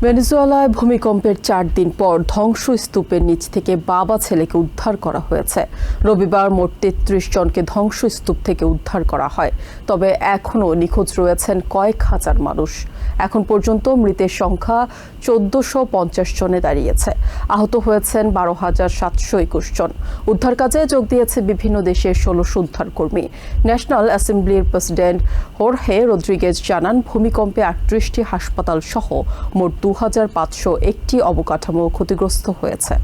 ভেনেজুয়েলায় ভূমিকম্পের 4 দিন পর ধ্বংসস্তূপের নিচ থেকে বাবা ছেলেকে উদ্ধার করা হয়েছে। রবিবার মোট 33 জনকে ধ্বংসস্তূপ থেকে উদ্ধার করা হয়, তবে এখনও নিখোঁজ রয়েছেন কয়েক হাজার মানুষ। এখন পর্যন্ত মৃতের সংখ্যা 1450 জনে দাঁড়িয়েছে। আহত হয়েছেন 12,721 জন। উদ্ধার কাজে যোগ দিয়েছে বিভিন্ন দেশের 16 উদ্ধারকর্মী। ন্যাশনাল অ্যাসেম্বলির প্রেসিডেন্ট হোর্হে রদ্রিগেজ জানান, ভূমিকম্পে 38টি হাসপাতাল সহ মোট 2501টি অবকাঠামো ক্ষতিগ্রস্ত হয়েছে।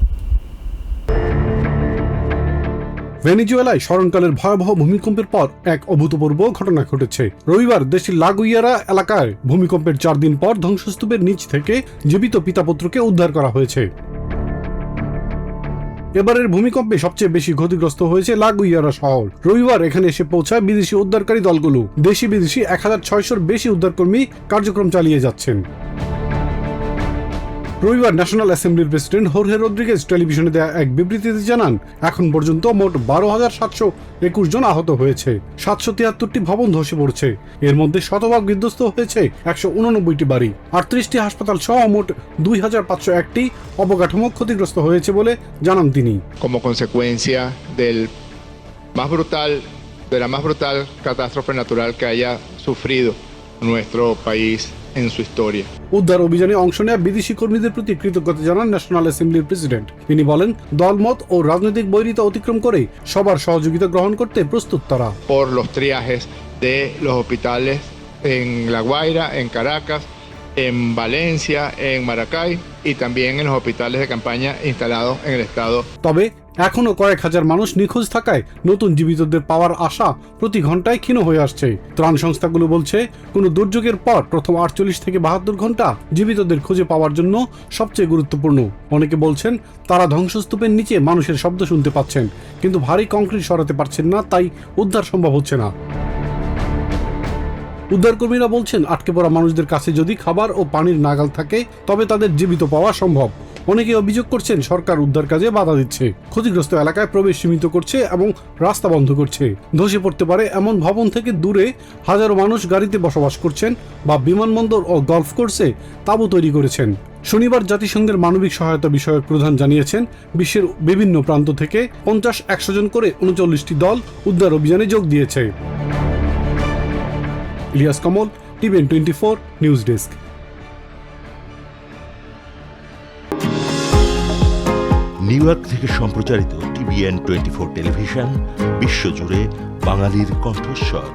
ভেনেজুয়েলায় স্মরণকালের ভয়াবহ ভূমিকম্পের পর এক অভূতপূর্ব ঘটনা ঘটেছে। রবিবার দেশের লা গুইয়ারা এলাকায় ভূমিকম্পের 4 দিন পর ধ্বংসস্তূপের নিচ থেকে জীবিত পিতাপুত্রকে উদ্ধার করা হয়েছে। এবারের ভূমিকম্পে সবচেয়ে বেশি ক্ষতিগ্রস্ত হয়েছে লা গুইয়ারা শহর। রবিবার এখানে এসে পৌঁছায় বিদেশি উদ্ধারকারী দলগুলো। দেশি বিদেশি 1600-র বেশি উদ্ধারকর্মী কার্যক্রম চালিয়ে যাচ্ছেন। রবিবার ন্যাশনাল অ্যাসেম্বলির প্রেসিডেন্ট হোর্হে রদ্রিগেজ টেলিভিশনে দেয়া এক বিবৃতিতে জানান, এখন পর্যন্ত মোট 12,721 জন আহত হয়েছে। 773টি ভবন ধসে পড়ছে। এর মধ্যে শতভাগ বিধ্বস্ত হয়েছে 189টি বাড়ি। 38টি হাসপাতাল সহ মোট 2,501টি অবকাঠামো ক্ষতিগ্রস্ত হয়েছে বলে জানান তিনি। Como consecuencia de la más brutal catástrofe natural que haya sufrido nuestro país en su historia. উদ্ধার অভিযানে অংশ নেওয়া বিদেশি কর্মীদের প্রতি কৃতজ্ঞতা জানান ন্যাশনাল অ্যাসেম্বলির প্রেসিডেন্ট। তিনি বলেন, দলমত ও রাজনৈতিক বৈরিতা অতিক্রম করে সবার সহযোগিতা গ্রহণ করতে প্রস্তুত তারা। Por los triajes de los hospitales en La Guaira, en Caracas, en Valencia, en Maracay y también en los hospitales de campaña instalados en el estado. তবে এখনো কয়েক হাজার মানুষ নিখোঁজ থাকায় নতুন জীবিতদের পাওয়ার আশা প্রতি ঘন্টায় ক্ষীণ হয়ে আসছে। ত্রাণ সংস্থাগুলো বলছে, কোনো দুর্যোগের পর প্রথম 48 থেকে 72 ঘন্টা জীবিতদের খুঁজে পাওয়ার জন্য সবচেয়ে গুরুত্বপূর্ণ। অনেকে বলছেন তারা ধ্বংসস্তূপের নিচে মানুষের শব্দ শুনতে পাচ্ছেন, কিন্তু ভারী কংক্রিট সরাতে পারছেন না, তাই উদ্ধার সম্ভব হচ্ছে না। উদ্ধারকর্মীরা বলছেন, আটকে পড়া মানুষদের কাছে যদি খাবার ও পানির নাগাল থাকে তবে তাদের জীবিত পাওয়া সম্ভব। অনেকে অভিযোগ করছেন সরকার উদ্ধার কাজে বাধা দিচ্ছে, ক্ষতিগ্রস্ত এলাকায় প্রবেশ সীমিত করছে এবং রাস্তা বন্ধ করছে। ধসে পড়তে পারে এমন ভবন থেকে দূরে হাজারো মানুষ গাড়িতে বসবাস করছেন বা বিমানবন্দর ও গলফ কোর্সে তাঁবু তৈরি করেছেন। শনিবার জাতিসংঘের মানবিক সহায়তা বিষয়ক প্রধান জানিয়েছেন, বিশ্বের বিভিন্ন প্রান্ত থেকে 50-100 জন করে 39টি দল উদ্ধার অভিযানে যোগ দিয়েছে। Ilias Kamal, TVN 24 news desk. New York থেকে সম্প্রচারিত টিভিএন 24 টেলিভিশন বিশ্বজুড়ে বাঙালির কণ্ঠস্বর।